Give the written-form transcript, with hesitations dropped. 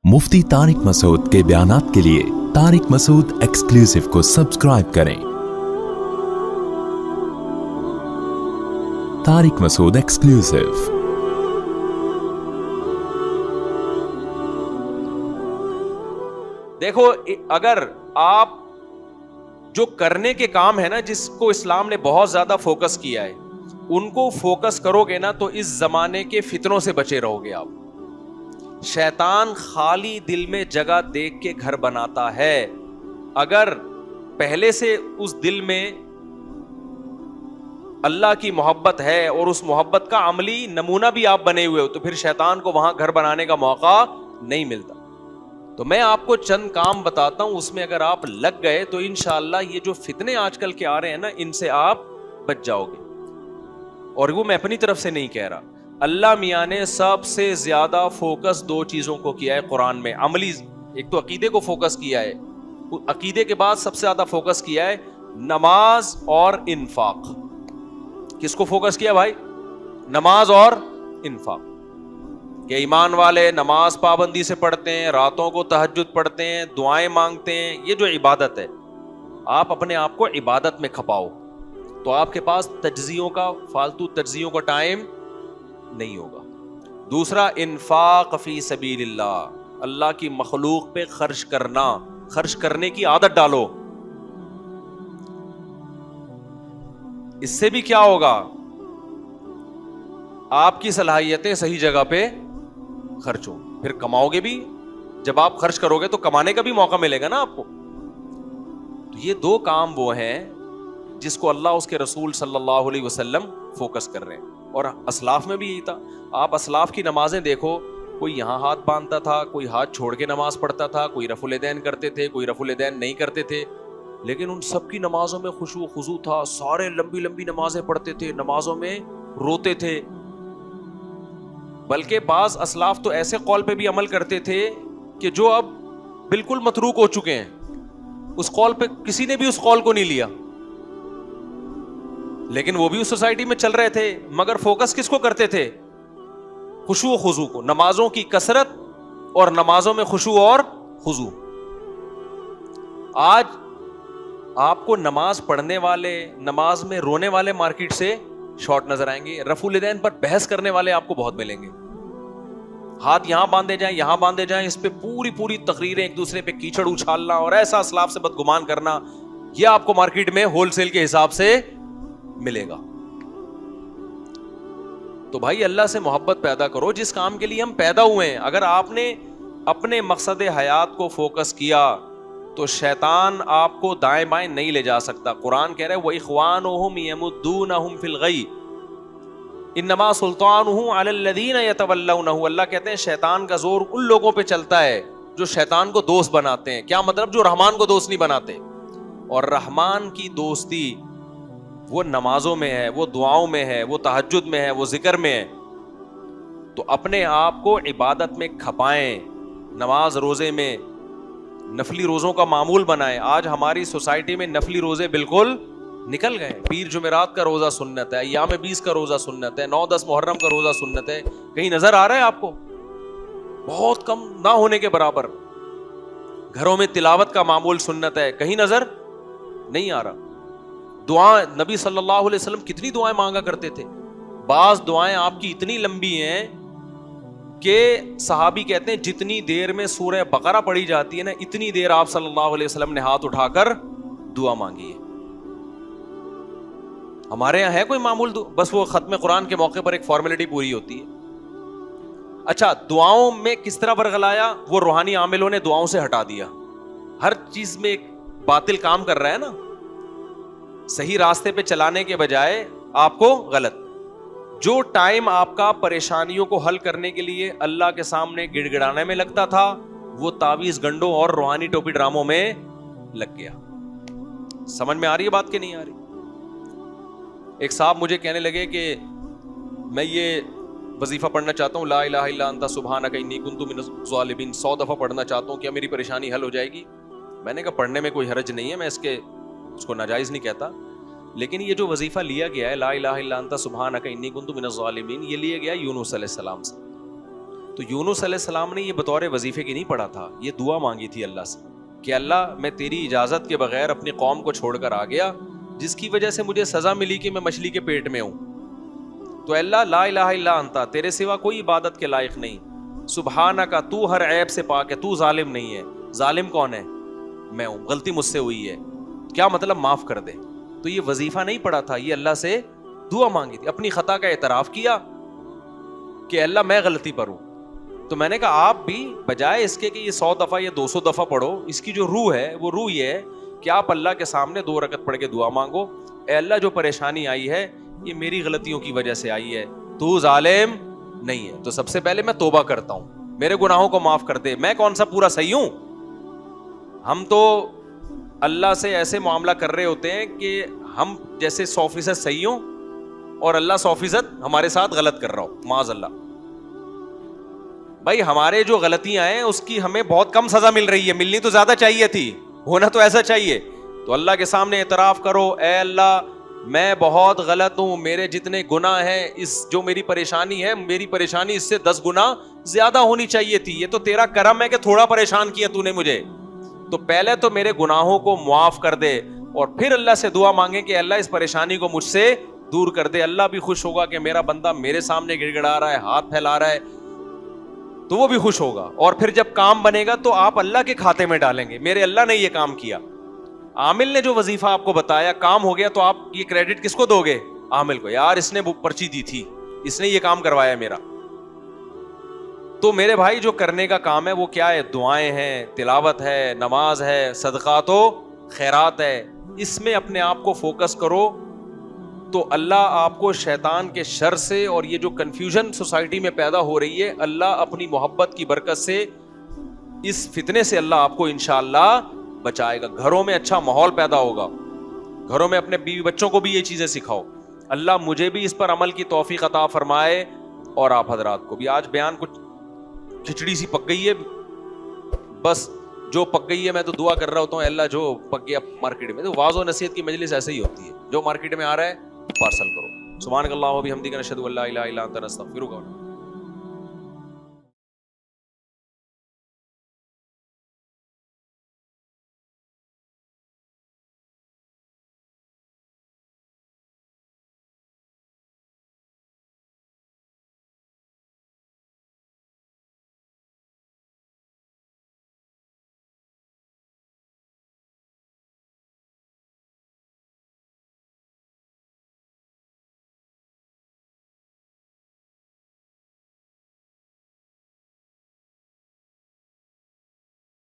मुफ्ती तारिक मसूद के बयानात के लिए तारिक मसूद एक्सक्लूसिव को सब्सक्राइब करें। तारिक मसूद एक्सक्लूसिव। देखो, अगर आप जो करने के काम है ना, जिसको इस्लाम ने बहुत ज्यादा फोकस किया है, उनको फोकस करोगे ना तो इस जमाने के फितनों से बचे रहोगे आप। शैतान खाली दिल में जगह देख के घर बनाता है। अगर पहले से उस दिल में अल्लाह की मोहब्बत है और उस मोहब्बत का अमली नमूना भी आप बने हुए हो, तो फिर शैतान को वहां घर बनाने का मौका नहीं मिलता। तो मैं आपको चंद काम बताता हूं, उसमें अगर आप लग गए तो इंशाअल्लाह ये जो फितने आजकल के आ रहे हैं ना, इनसे आप बच जाओगे। और वो मैं अपनी तरफ से नहीं कह रहा, अल्लाह मियाँ ने सबसे ज्यादा फोकस दो चीजों को किया है कुरान में। अमली, एक तो अकीदे को फोकस किया है, अकीदे के बाद सबसे ज्यादा फोकस किया है नमाज और इन्फाक। किसको फोकस किया भाई? नमाज और इन्फाक। कि ईमान वाले नमाज पाबंदी से पढ़ते हैं, रातों को तहज्जुद पढ़ते हैं, दुआएं मांगते हैं। ये जो इबादत है, आप अपने आप को इबादत में खपाओ तो आपके पास तज्जियों का, फालतू तज्जियों का टाइम नहीं होगा। दूसरा, इन्फाक फी सबीलिल्लाह, अल्लाह की मखलूक पे खर्च करना, खर्च करने की आदत डालो। इससे भी क्या होगा, आपकी सलाहियतें सही जगह पे खर्च हो, फिर कमाओगे भी। जब आप खर्च करोगे तो कमाने का भी मौका मिलेगा ना आपको। तो ये दो काम वो हैं जिसको अल्लाह उसके रसूल सल्लल्लाहु अलैहि वसल्लम फोकस कर रहे हैं। और असलाफ में भी यही था। आप असलाफ की नमाजें देखो, कोई यहाँ हाथ बांधता था, कोई हाथ छोड़ के नमाज पढ़ता था, कोई रफुल दैन करते थे, कोई रफुल दैन नहीं करते थे, लेकिन उन सबकी नमाजों में खुशू खुजू था। सारे लंबी लंबी नमाजें पढ़ते थे, नमाजों में रोते थे। बल्कि बाज असलाफ तो ऐसे कौल पे भी अमल करते थे कि जो अब बिल्कुल मतरूक हो चुके हैं। उस कौल पे किसी ने भी उस कौल को नहीं लिया, लेकिन वो भी उस सोसाइटी में चल रहे थे। मगर फोकस किसको करते थे? खुशू खुजू को, नमाजों की कसरत और नमाजों में खुशू और खुजू। आज आपको नमाज पढ़ने वाले, नमाज में रोने वाले मार्केट से शॉर्ट नजर आएंगे। रफुल दैन पर बहस करने वाले आपको बहुत मिलेंगे। हाथ यहां बांधे जाएं, यहां बांधे जाएं, इस पे पूरी पूरी तकरीरें, एक दूसरे पे कीचड़ उछालना और ऐसा असलाफ से बदगुमान करना, यह आपको मार्केट में होलसेल के हिसाब से मिलेगा। तो भाई अल्लाह से मोहब्बत पैदा करो जिस काम के लिए हम पैदा हुए हैं। अगर आपने अपने मकसद हयात को फोकस किया तो शैतान आपको दाएं बाएं नहीं ले जा सकता। कुरान कह रहा है, व इख्वानुहुम यमुद्दूनहुम फिल गई इन्नमा सुल्तानुहु अलल्लज़ीना यतवल्लौनहु। अल्लाह कहते हैं शैतान का जोर उन लोगों पे चलता है जो शैतान को दोस्त बनाते हैं। क्या मतलब? जो रहमान को दोस्त नहीं बनाते। और रहमान की दोस्ती वो नमाजों में है, वो दुआओं में है, वो तहज्जुद में है, वो जिक्र में है। तो अपने आप को इबादत में खपाएं, नमाज रोजे में नफली रोजों का मामूल बनाएं। आज हमारी सोसाइटी में नफली रोजे बिल्कुल निकल गए। पीर जुमेरात का रोजा सुन्नत है, अय्याम 20 का रोजा सुन्नत है, 9-10 मुहर्रम का रोजा सुन्नत है। कहीं नजर आ रहा है आपको? बहुत कम, ना होने के बराबर। घरों में तिलावत का मामूल सुन्नत है, कहीं नजर नहीं आ रहा। दुआ, नबी सल्लल्लाहु अलैहि वसल्लम कितनी दुआएं मांगा करते थे। बाज दुआएं आपकी इतनी लंबी हैं कि सहाबी कहते हैं जितनी देर में सूरह बकरा पढ़ी जाती है ना, इतनी देर आप सल्लल्लाहु अलैहि वसल्लम ने हाथ उठाकर दुआ मांगी है। हमारे यहाँ है कोई मामूल? बस वो खत्म कुरान के मौके पर एक फॉर्मेलिटी पूरी होती है। अच्छा, दुआओं में किस तरह बरगलाया? वो रूहानी आमिलों ने दुआओं से हटा दिया। हर चीज में एक बातिल काम कर रहा है ना, सही रास्ते पे चलाने के बजाय आपको गलत। जो टाइम आपका परेशानियों को हल करने के लिए अल्लाह के सामने गिड़गिड़ाने में लगता था, वो तावीज गंडों और रूहानी टोपी ड्रामों में लग गया। समझ में आ रही है बात कि नहीं आ रही? एक साहब मुझे कहने लगे कि मैं ये वजीफा पढ़ना चाहता हूँ, ला इलाहा इल्ला अंता सुब्हानका इन्नी कुन्तु मिनज़ ज़ालिमीन, 100 दफा पढ़ना चाहता हूँ, क्या मेरी परेशानी हल हो जाएगी? मैंने कहा पढ़ने में कोई हरज नहीं है, मैं उसको नाजायज नहीं कहता, लेकिन ये जो वजीफा लिया गया है ला इलाहा इल्ला अंता सुब्हानका इन्नी कुन्तु मिनज़ ज़ालिमीन, ये लिया गया यूनुस अलैहिस्सलाम से। تو یونس علیہ السلام نے یہ بطور وظیفے کی نہیں پڑھا تھا, یہ دعا مانگی تھی اللہ سے کہ اللہ میں تیری اجازت کے بغیر اپنی قوم کو چھوڑ کر آ گیا, جس کی وجہ سے مجھے سزا ملی کہ میں مچھلی کے پیٹ میں ہوں. تو اللہ لا الہ الا انت, تیرے سوا کوئی عبادت کے لائق نہیں, سبحانک, تو ہر عیب سے پاک ہے, تو ظالم نہیں ہے. ظالم کون ہے؟ میں ہوں, غلطی مجھ سے ہوئی ہے. کیا مطلب؟ معاف کر دے. تو یہ وظیفہ نہیں پڑھا تھا, یہ اللہ سے دعا مانگی تھی, اپنی خطا کا اعتراف کیا کہ اللہ میں غلطی پر ہوں. تو میں نے کہا آپ بھی بجائے اس کے کہ یہ 100 دفعہ یا 200 دفعہ پڑھو, اس کی جو روح ہے وہ روح یہ ہے کہ آپ اللہ کے سامنے 2 رکعت پڑھ کے دعا مانگو, اے اللہ جو پریشانی آئی ہے یہ میری غلطیوں کی وجہ سے آئی ہے, تو ظالم نہیں ہے. تو سب سے پہلے میں توبہ کرتا ہوں, میرے گناہوں کو معاف کر دے. میں کون سا پورا صحیح ہوں؟ ہم تو اللہ سے ایسے معاملہ کر رہے ہوتے ہیں کہ ہم جیسے 100% صحیح ہوں اور اللہ 100% ہمارے ساتھ غلط کر رہا ہو, معاذ اللہ. بھائی ہمارے جو غلطیاں ہیں اس کی ہمیں بہت کم سزا مل رہی ہے, ملنی تو زیادہ چاہیے تھی, ہونا تو ایسا چاہیے. تو اللہ کے سامنے اعتراف کرو, اے اللہ میں بہت غلط ہوں, میرے جتنے گناہ ہیں, اس جو میری پریشانی ہے, میری پریشانی اس سے 10 گنا زیادہ ہونی چاہیے تھی. یہ تو تیرا کرم ہے کہ تھوڑا پریشان کیا تو نے مجھے. تو پہلے تو میرے گناہوں کو معاف کر دے, اور پھر اللہ سے دعا مانگے کہ اللہ اس پریشانی کو مجھ سے دور کر دے. اللہ بھی خوش ہوگا کہ میرا بندہ میرے سامنے گڑ گڑا رہا ہے, ہاتھ پھیلا رہا ہے, تو وہ بھی خوش ہوگا. اور پھر جب کام بنے گا تو آپ اللہ کے کھاتے میں ڈالیں گے, میرے اللہ نے یہ کام کیا. عامل نے جو وظیفہ آپ کو بتایا کام ہو گیا, تو آپ یہ کریڈٹ کس کو دو گے؟ عامل کو, یار اس نے پرچی دی تھی, اس نے یہ کام کروایا میرا. تو میرے بھائی جو کرنے کا کام ہے وہ کیا ہے؟ دعائیں ہیں, تلاوت ہے, نماز ہے, صدقات و خیرات ہے. اس میں اپنے آپ کو فوکس کرو تو اللہ آپ کو شیطان کے شر سے اور یہ جو کنفیوژن سوسائٹی میں پیدا ہو رہی ہے, اللہ اپنی محبت کی برکت سے اس فتنے سے اللہ آپ کو انشاءاللہ بچائے گا. گھروں میں اچھا ماحول پیدا ہوگا, گھروں میں اپنے بیوی بچوں کو بھی یہ چیزیں سکھاؤ. اللہ مجھے بھی اس پر عمل کی توفیق عطا فرمائے, اور آپ حضرات کو بھی. آج بیان کچھ کھچڑی سی پک گئی ہے, بس جو پک گئی ہے میں تو دعا کر رہا ہوتا ہوں, اللہ جو پک گیا مارکیٹ میں. تو واعظ و نصیحت کی مجلس ایسے ہی ہوتی ہے, جو مارکیٹ میں آ رہا ہے پارسل کرو. سبحانک اللہم و بحمدک نشہد ان لا الہ الا انت نستغفرک.